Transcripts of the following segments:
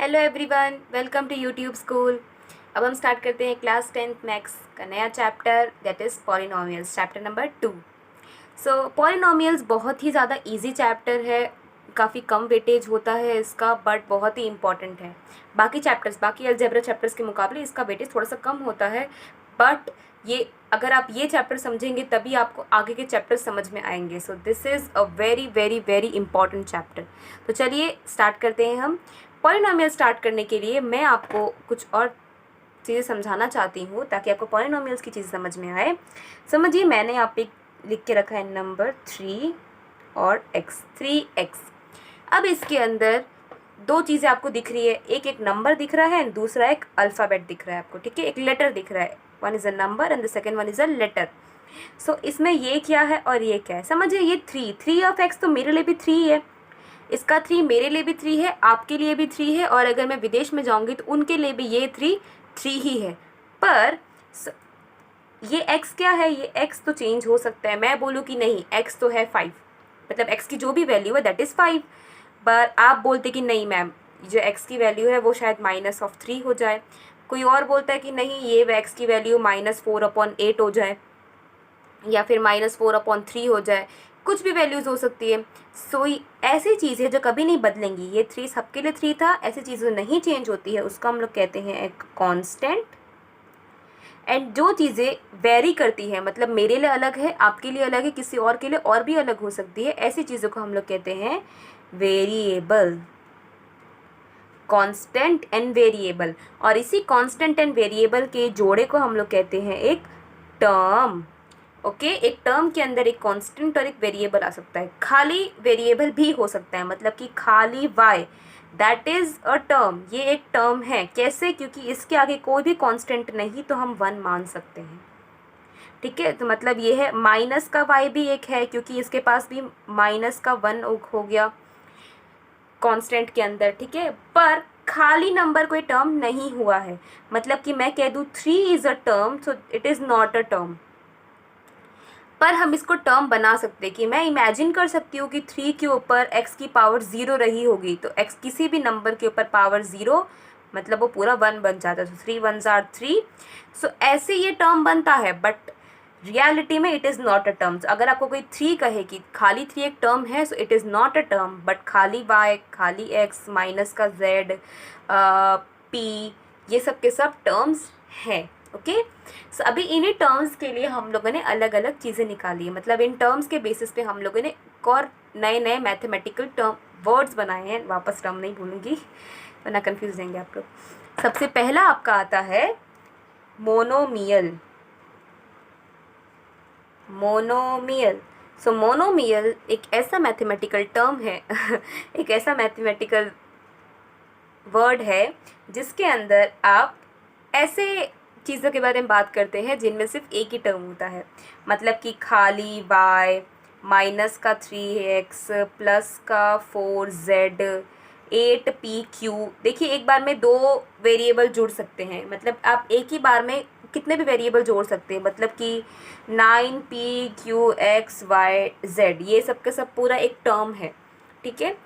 Hello everyone, welcome to YouTube school. अब हम start करते हैं क्लास 10th मैथ्स का नया chapter, that is polynomials, chapter number 2। So polynomials बहुत ही ज़्यादा इजी चैप्टर है, काफ़ी कम वेटेज होता है इसका, बट बहुत ही इंपॉर्टेंट है। बाकी अलजेब्रा चैप्टर्स के मुकाबले इसका वेटेज थोड़ा सा कम होता है, बट ये अगर आप ये चैप्टर समझेंगे तभी आपको आगे के चैप्टर समझ में आएंगे। So this is a very very very important chapter. तो चलिए स्टार्ट करते हैं हम। पॉलिनोमियल स्टार्ट करने के लिए मैं आपको कुछ और चीज़ें समझाना चाहती हूँ ताकि आपको पॉलिनोमियल्स की चीज़ समझ में आए। समझिए, मैंने यहाँ पे लिख के रखा है नंबर 3 और x, 3x। अब इसके अंदर दो चीज़ें आपको दिख रही है, एक एक नंबर दिख रहा है, दूसरा एक अल्फ़ाबेट दिख रहा है आपको, ठीक है, एक लेटर दिख रहा है। One is a number and the second one is a letter. So इसमें ये क्या है और ये क्या है, समझिए। ये 3 ऑफ x तो मेरे लिए भी 3 है, इसका 3 मेरे लिए भी 3 है, आपके लिए भी 3 है, और अगर मैं विदेश में जाऊंगी तो उनके लिए भी ये 3 ही है। पर ये x क्या है, ये x तो चेंज हो सकता है। मैं बोलूँ कि नहीं, x तो है 5, मतलब x की जो भी वैल्यू है दैट इज़ 5। पर आप बोलते कि नहीं मैम, जो x की वैल्यू है वो शायद -3 हो जाए। कोई और बोलता है कि नहीं, ये x की वैल्यू -4/8 हो जाए, या फिर -4/3 हो जाए, कुछ भी वैल्यूज़ हो सकती है। सो ऐसी चीज़ें जो कभी नहीं बदलेंगी, ये 3 सबके लिए 3 था, ऐसी चीज़ें नहीं चेंज होती है, उसको हम लोग कहते हैं एक कांस्टेंट। एंड जो चीज़ें वेरी करती है, मतलब मेरे लिए अलग है, आपके लिए अलग है, किसी और के लिए और भी अलग हो सकती है, ऐसी चीज़ों को हम लोग कहते हैं वेरिएबल। कांस्टेंट एंड वेरिएबल, और इसी कांस्टेंट एंड वेरिएबल के जोड़े को हम लोग कहते हैं एक टर्म। ओके, एक टर्म के अंदर एक कांस्टेंट और एक वेरिएबल आ सकता है, खाली वेरिएबल भी हो सकता है, मतलब कि खाली y, that is a term. ये एक टर्म है, कैसे? क्योंकि इसके आगे कोई भी कांस्टेंट नहीं तो हम 1 मान सकते हैं, ठीक है। तो मतलब ये है, माइनस का y भी एक है क्योंकि इसके पास भी -1 हो गया कांस्टेंट के अंदर, ठीक है। पर खाली नंबर कोई टर्म नहीं हुआ है, मतलब कि मैं कह दूँ 3 is a term, so it is not a term. पर हम इसको टर्म बना सकते हैं कि मैं इमेजिन कर सकती हूँ कि 3 के ऊपर x की पावर 0 रही होगी, तो x किसी भी नंबर के ऊपर पावर 0, मतलब वो पूरा 1 बन जाता है। तो 3 1s are 3। सो ऐसे ये टर्म बनता है, बट रियलिटी में it is not a term. अगर आपको कोई 3 कहे कि खाली 3 एक टर्म है, so it is not a term, but खाली y, खाली x, माइनस का z, p, ये सब के सब टर्म्स हैं। ओके, सो अभी इन्हीं टर्म्स के लिए हम लोगों ने अलग अलग चीज़ें निकाली है, मतलब इन टर्म्स के बेसिस पे हम लोगों ने एक और नए नए मैथमेटिकल टर्म वर्ड्स बनाए हैं। वापस टर्म नहीं भूलूंगी वरना कंफ्यूज देंगे आप लोग। सबसे पहला आपका आता है मोनोमियल। मोनोमियल, सो मोनोमियल एक ऐसा मैथमेटिकल टर्म है एक ऐसा मैथमेटिकल वर्ड है जिसके अंदर आप ऐसे चीज़ों के बारे में बात करते हैं जिनमें सिर्फ एक ही टर्म होता है, मतलब कि खाली y, माइनस का 3x, प्लस का 4z, 8pq। देखिए, एक बार में 2 वेरिएबल जुड़ सकते हैं, मतलब आप एक ही बार में कितने भी वेरिएबल जोड़ सकते हैं, मतलब कि 9pqxyz, ये सब के सब पूरा एक टर्म है, ठीक है।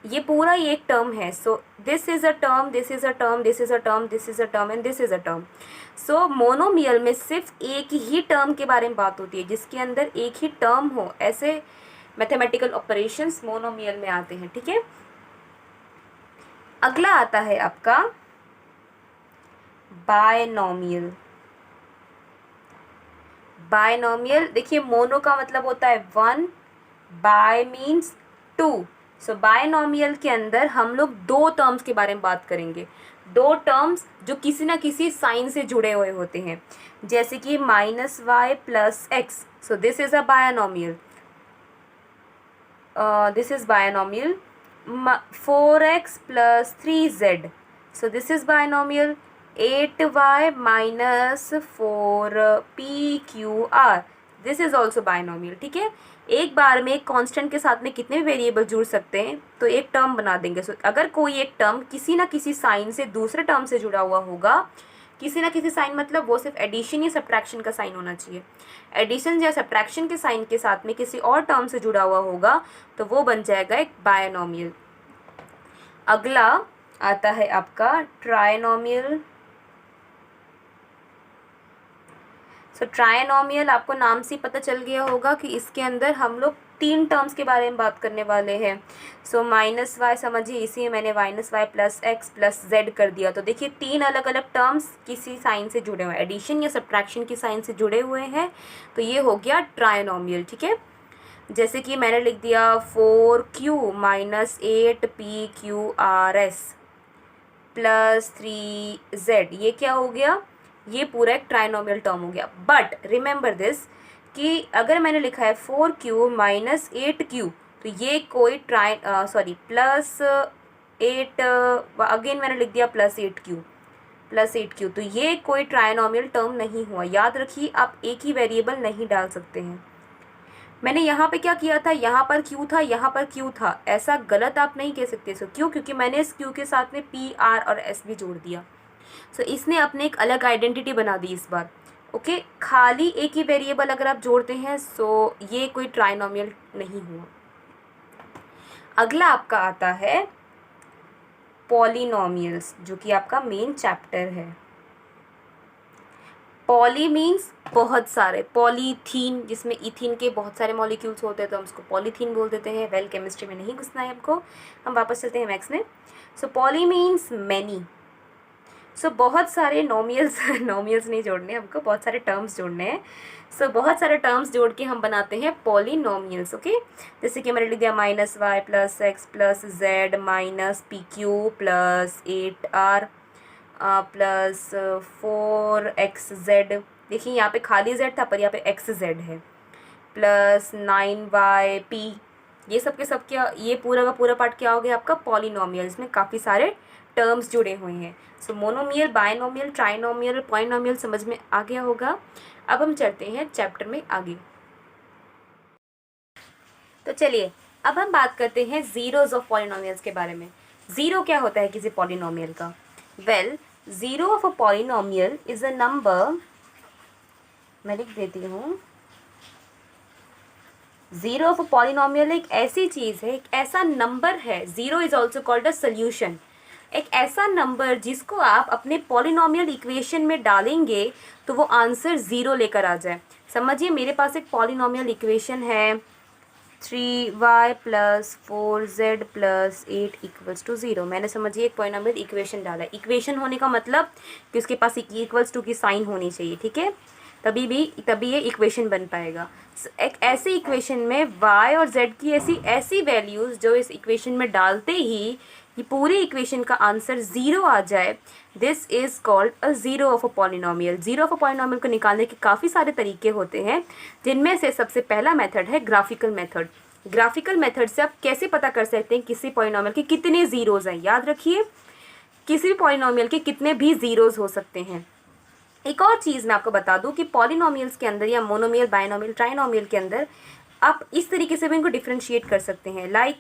ये पूरा ही एक टर्म है। So this is a term, this is a term, this is a term, this is a term and this is a term. So monomial में सिर्फ एक ही टर्म के बारे में बात होती है, जिसके अंदर एक ही टर्म हो, ऐसे मैथमेटिकल ऑपरेशंस मोनोमियल में आते हैं, ठीक है। अगला आता है आपका बायनोमियल। बायनोमियल, देखिए, मोनो का मतलब होता है 1, बाय मीन्स 2। सो बायनोमियल के अंदर हम लोग 2 टर्म्स के बारे में बात करेंगे, 2 टर्म्स जो किसी ना किसी साइन से जुड़े हुए होते हैं, जैसे कि -y + x। So this is a binomial, this is binomial. 4x + 3z, so this is binomial. 8y - 4pqr, this is also binomial, ठीक है। एक बार में एक कांस्टेंट के साथ में कितने वेरिएबल जुड़ सकते हैं, तो एक टर्म बना देंगे। सो अगर कोई एक टर्म किसी ना किसी साइन से दूसरे टर्म से जुड़ा हुआ होगा, किसी ना किसी साइन, मतलब वो सिर्फ एडिशन या सब्ट्रैक्शन का साइन होना चाहिए, एडिशन या सब्ट्रैक्शन के साइन के साथ में किसी और टर्म से जुड़ा हुआ होगा, तो वो बन जाएगा एक बायनोमियल। अगला आता है आपका ट्राइनोमियल। सो ट्राइनोमियल आपको नाम से पता चल गया होगा कि इसके अंदर हम लोग 3 टर्म्स के बारे में बात करने वाले हैं। सो माइनस वाई समझिए, इसी में मैंने minus y plus x plus z कर दिया। तो देखिए 3 अलग अलग टर्म्स किसी साइन से जुड़े हुए हैं, एडिशन या सब्ट्रैक्शन की साइन से जुड़े हुए हैं, तो ये हो गया ट्राइनोमियल। ठीक है, जैसे कि मैंने लिख दिया 4q minus 8pqrs plus 3z, ये क्या हो गया, ये पूरा एक ट्राइनोमियल टर्म हो गया। बट रिमेंबर दिस कि अगर मैंने लिखा है 4q माइनस 8q, तो ये कोई प्लस 8, अगेन मैंने लिख दिया प्लस 8q, तो ये कोई ट्राइनोमियल टर्म नहीं हुआ। याद रखिए, आप एक ही वेरिएबल नहीं डाल सकते हैं। मैंने यहाँ पे क्या किया था, यहाँ पर q था, यहाँ पर q था, ऐसा गलत आप नहीं कह सकते। सो क्यों, क्योंकि मैंने इस q के साथ में p, r और s भी जोड़ दिया। सो इसने अपने एक अलग आइडेंटिटी बना दी इस बार। ओके, खाली एक ही वेरिएबल अगर आप जोड़ते हैं सो ये कोई ट्राइनोमियल नहीं हुआ। अगला आपका आता है पॉलिनोमियल्स, जो कि आपका मेन चैप्टर है। पॉली मीन्स बहुत सारे, पॉलीथीन जिसमें इथीन के बहुत सारे मॉलिक्यूल्स होते हैं तो हम उसको पॉलीथीन बोल देते हैं। वेल, केमिस्ट्री में नहीं घुसना है हमको, हम वापस चलते हैं मैथ्स में। सो पॉली मीन्स मैनी। सो बहुत सारे नोमियल्स नोमियल्स नहीं जोड़ने हमको, बहुत सारे टर्म्स जोड़ने हैं। सो बहुत सारे टर्म्स जोड़ के हम बनाते हैं पॉलिनोमियल्स। ओके, जैसे कि मैंने लिख दिया minus y plus x plus z minus p q plus 8r plus 4xz। देखिए यहाँ पे खाली z था पर यहाँ पे xz है, प्लस 9yp। ये सब के सब क्या, ये पूरा का पूरा पार्ट क्या हो गया आपका पॉलिनोमियल। इसमें काफ़ी सारे टर्म्स जुड़े हुए हैं। सो मोनोमियल, बायनोमियल, ट्राइनोमियल, पॉलिनोमियल समझ में आ गया होगा। अब हम चलते हैं चैप्टर में आगे। तो चलिए अब हम बात करते हैं जीरोज ऑफ पॉलिनोमियल्स के बारे में। ज़ीरो क्या होता है किसी पॉलिनोमियल का? Well, zero of a polynomial is a number, मैं लिख देती हूँ, ज़ीरो ऑफ अ पॉलिनोमियल एक ऐसी चीज़ है, एक ऐसा नंबर है, zero is also called a solution, एक ऐसा नंबर जिसको आप अपने पॉलिनोमियल इक्वेशन में डालेंगे तो वो आंसर ज़ीरो लेकर आ जाए। समझिए मेरे पास एक पॉलिनोमियल इक्वेशन है 3y plus 4z plus 8 equals to 0। मैंने समझिए एक पॉलिनोमियल इक्वेशन डाला है। इक्वेशन होने का मतलब कि उसके पास इक्वल्स टू की साइन होनी चाहिए, ठीक है, तभी ये इक्वेशन बन पाएगा। एक ऐसे इक्वेशन में y और z की ऐसी वैल्यूज़ जो इस इक्वेशन में डालते ही ये पूरे इक्वेशन का आंसर ज़ीरो आ जाए, this is called a zero of a polynomial. Zero of a polynomial को निकालने के काफ़ी सारे तरीके होते हैं, जिनमें से सबसे पहला मेथड है ग्राफिकल मेथड। ग्राफिकल मेथड से आप कैसे पता कर सकते हैं किसी पॉलिनोमियल के कितने ज़ीरोज़ हैं? याद रखिए, किसी भी पॉलिनोमियल के कितने भी ज़ीरोज़ हो सकते हैं। एक और चीज़ मैं आपको बता दूं कि पॉलिनोमियल्स के अंदर या मोनोमियल, बायनोमियल, ट्राइनोमियल के अंदर आप इस तरीके से भी इनको डिफ्रेंशिएट कर सकते हैं। लाइक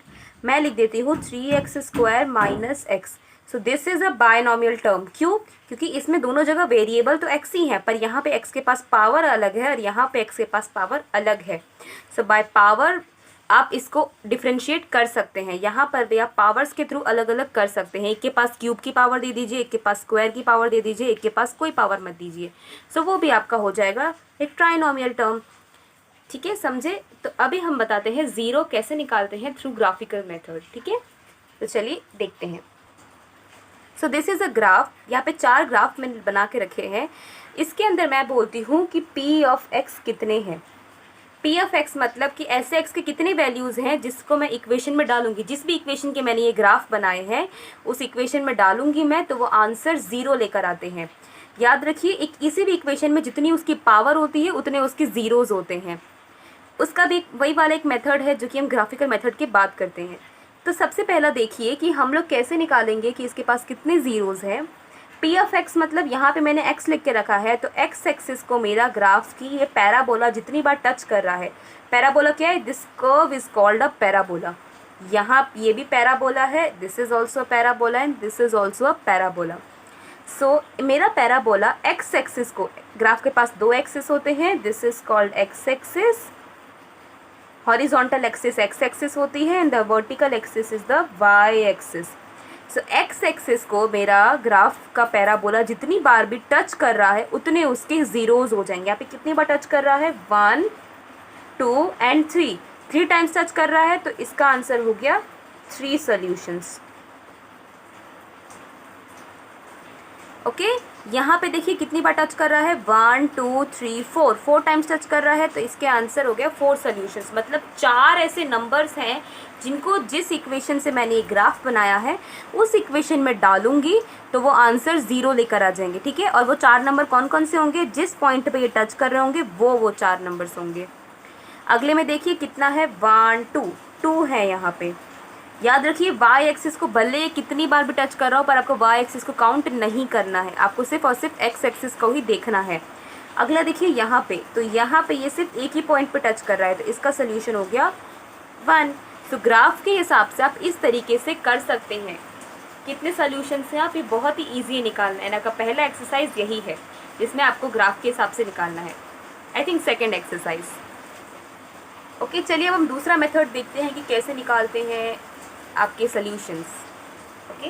मैं लिख देती हूँ 3x² minus x. So this is a binomial term. क्यों? क्योंकि इसमें दोनों जगह वेरिएबल तो x ही है, पर यहाँ पे x के पास पावर अलग है और यहाँ पे x के पास पावर अलग है। सो बाय पावर आप इसको डिफ्रेंशिएट कर सकते हैं। यहाँ पर भी आप पावर्स के थ्रू अलग अलग कर सकते हैं। एक के पास क्यूब की पावर दे दीजिए, एक के पास स्क्वायर की पावर दे दीजिए, एक के पास कोई पावर मत दीजिए। सो वो भी आपका हो जाएगा एक ट्राइनोमियल टर्म। ठीक है, समझे? तो अभी हम बताते हैं ज़ीरो कैसे निकालते हैं थ्रू ग्राफिकल मेथड। ठीक है, तो चलिए देखते हैं। So this is a graph. यहाँ पे 4 ग्राफ मैंने बना के रखे हैं। इसके अंदर मैं बोलती हूँ कि p ऑफ x कितने हैं। p ऑफ x मतलब कि ऐसे x के कितने वैल्यूज़ हैं जिसको मैं इक्वेशन में डालूंगी। जिस भी इक्वेशन के मैंने ये ग्राफ बनाए हैं उस इक्वेशन में डालूंगी मैं, तो वो आंसर ज़ीरो लेकर आते हैं। याद रखिए, एक किसी भी इक्वेशन में जितनी उसकी पावर होती है उतने उसके ज़ीरोज़ होते हैं। उसका भी वही वाला एक मेथड है जो कि हम ग्राफिकल मेथड की बात करते हैं। तो सबसे पहला देखिए कि हम लोग कैसे निकालेंगे कि इसके पास कितने ज़ीरोज़ हैं। p ऑफ x मतलब यहाँ पे मैंने x लिख के रखा है, तो x एक्सिस को मेरा ग्राफ की ये पैराबोला जितनी बार टच कर रहा है, पैराबोला क्या है, this curve is called a parabola. यहाँ ये भी पैराबोला है, this is also parabola and this is also a parabola. So मेरा पैराबोला x एक्सिस को, ग्राफ के पास 2 एक्सिस होते हैं, this is called x axis, horizontal axis x axis होती है and the vertical axis is the y axis. So X axis को मेरा ग्राफ का पैराबोला जितनी बार भी टच कर रहा है उतने उसके ज़ीरोज़ हो जाएंगे। यहाँ पे कितनी बार टच कर रहा है, 1 2 एंड 3 टाइम्स टच कर रहा है, तो इसका आंसर हो गया 3 सॉल्यूशंस। ओके, यहाँ पे देखिए कितनी बार टच कर रहा है, 1 2 3 4 टाइम्स टच कर रहा है, तो इसके आंसर हो गया 4 सॉल्यूशंस। मतलब 4 ऐसे नंबर्स हैं जिनको जिस इक्वेशन से मैंने ये ग्राफ बनाया है उस इक्वेशन में डालूंगी तो वो आंसर 0 लेकर आ जाएंगे। ठीक है, और वो 4 नंबर कौन कौन से होंगे, जिस पॉइंट पे ये टच कर रहे होंगे वो 4 नंबर्स होंगे। अगले में देखिए कितना है, 1 2 है यहाँ पे। याद रखिए वाई एक्सिस को भले कितनी बार भी टच कर रहा हो पर आपको वाई एक्सिस को काउंट नहीं करना है, आपको सिर्फ और सिर्फ एक्स एक्सिस को ही देखना है। अगला देखिए यहाँ पे, तो यहाँ पे ये सिर्फ एक ही पॉइंट पे टच कर रहा है, तो इसका सोल्यूशन हो गया 1। तो ग्राफ के हिसाब से आप इस तरीके से कर सकते हैं। कितने सोल्यूशन हैं आप, ये बहुत ही ईजी है निकालना है ना। का पहला एक्सरसाइज यही है जिसमें आपको ग्राफ के हिसाब से निकालना है। I think second exercise. Okay, चलिए अब हम दूसरा मेथड देखते हैं कि कैसे निकालते हैं आपके सॉल्यूशंस। ओके,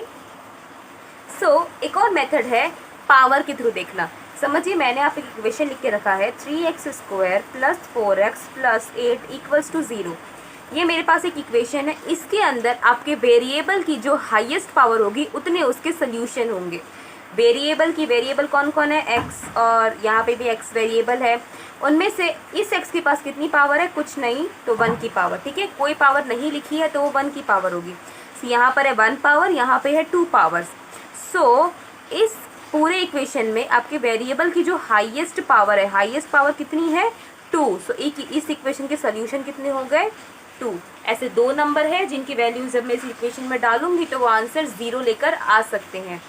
सो एक और मेथड है पावर के थ्रू देखना। समझिए मैंने आप एक इक्वेशन लिख के रखा है 3x² + 4x + 8 = 0। ये मेरे पास एक इक्वेशन है, इसके अंदर आपके वेरिएबल की जो हाईएस्ट पावर होगी उतने उसके सॉल्यूशन होंगे। वेरिएबल कौन कौन है, x, और यहाँ पे भी x वेरिएबल है। उनमें से इस x के पास कितनी पावर है, कुछ नहीं, तो 1 की पावर। ठीक है, कोई पावर नहीं लिखी है तो वो 1 की पावर होगी। सो यहाँ पर है 1 पावर, यहाँ पे है 2 पावर्स। सो इस पूरे इक्वेशन में आपके वेरिएबल की जो हाईएस्ट पावर है, हाईएस्ट पावर कितनी है, 2। सो इस इक्वेशन के सोल्यूशन कितने हो गए, 2। ऐसे 2 नंबर है जिनकी वैल्यूज जब मैं इस इक्वेशन में डालूंगी तो वो आंसर 0 लेकर आ सकते हैं।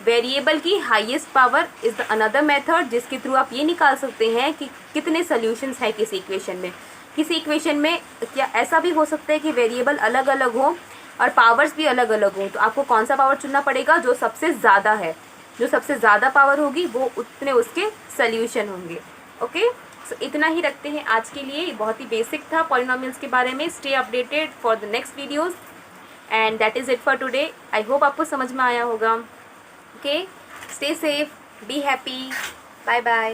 वेरिएबल की highest power is the another method जिसके थ्रू आप ये निकाल सकते हैं कि कितने सॉल्यूशंस हैं किसी इक्वेशन में। किसी इक्वेशन में क्या ऐसा भी हो सकता है कि वेरिएबल अलग अलग हो और पावर्स भी अलग अलग हों, तो आपको कौन सा पावर चुनना पड़ेगा, जो सबसे ज़्यादा है। जो सबसे ज़्यादा पावर होगी वो उतने उसके सॉल्यूशन होंगे। ओके, सो इतना ही रखते हैं आज के लिए। बहुत ही बेसिक था पॉलिनोमियल्स के बारे में। Stay updated for the next videos and that is it for today. I hope आपको समझ में आया होगा। Okay, stay safe, be happy, bye bye.